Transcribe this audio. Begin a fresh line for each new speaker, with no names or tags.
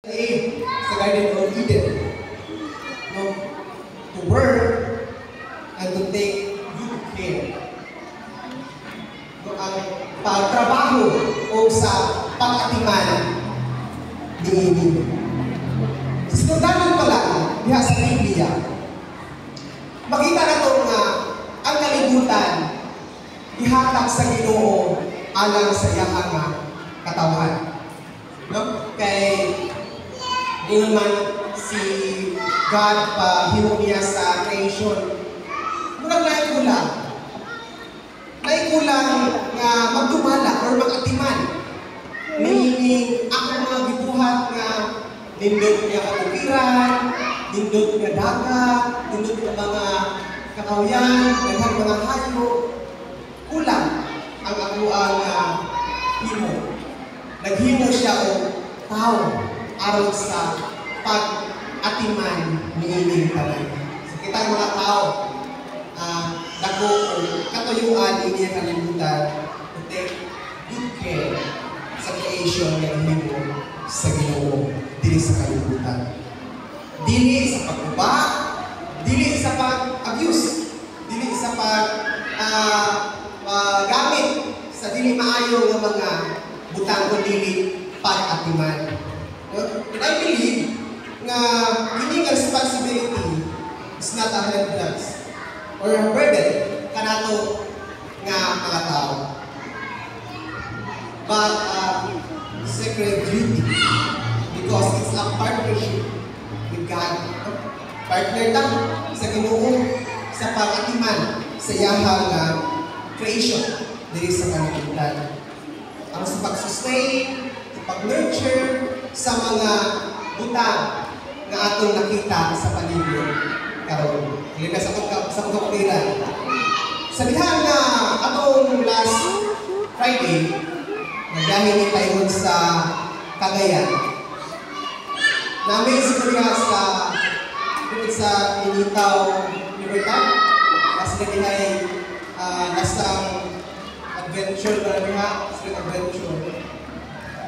Sa Garden of Eden, no? To work and to take good care. No? Ang pagtrabaho o sa pag-atiman ni Eden. Sinudanan pala diha sa Biblia, makita na ito nga ang kalibutan ihatag sa Ginoo alang sa iyang katawan. No? Kay di naman si God pa himo niya sa creation. Murag naikulang nga magdumala or mag-atiman. Meaning, ako mga gibuhat nga nindot nga kalupiran, nindot nga dagat, nindot nga mga kakawyan, daghang mga hayo. Kulang ang ako ang himo. Naghimo siya o tao aron sa pag-atiman ni ining tanan. So kita mga tao, dako o katuyuan ini ang kalibutan to take good care sa creation nga himo sa Ginoo dili sa kalibutan. Dili sa pagkuba, dili sa pag-abuse, dili sa gamit sa dili maayo nga mga butang kundi pag-atiman. And I believe na hindi responsibility is not a hindrance or a burden kanato nga mga tao, but a sacred duty because it's a partnership with God. Partner lang sa Ginoo sa pag-atiman sa iyang creation diri sa kalibutan. Ang sa pag-sustain, sa pag-nurture sa mga butang na atong nakita sa paligid karon. Dili na sa pagkakuliran. Sa dihang na atong last Friday, nagdahin ni tayo sa Cagayan. Namin siguro sa Initaw Libertad. Kasi naging nasang adventure na niya, street adventure.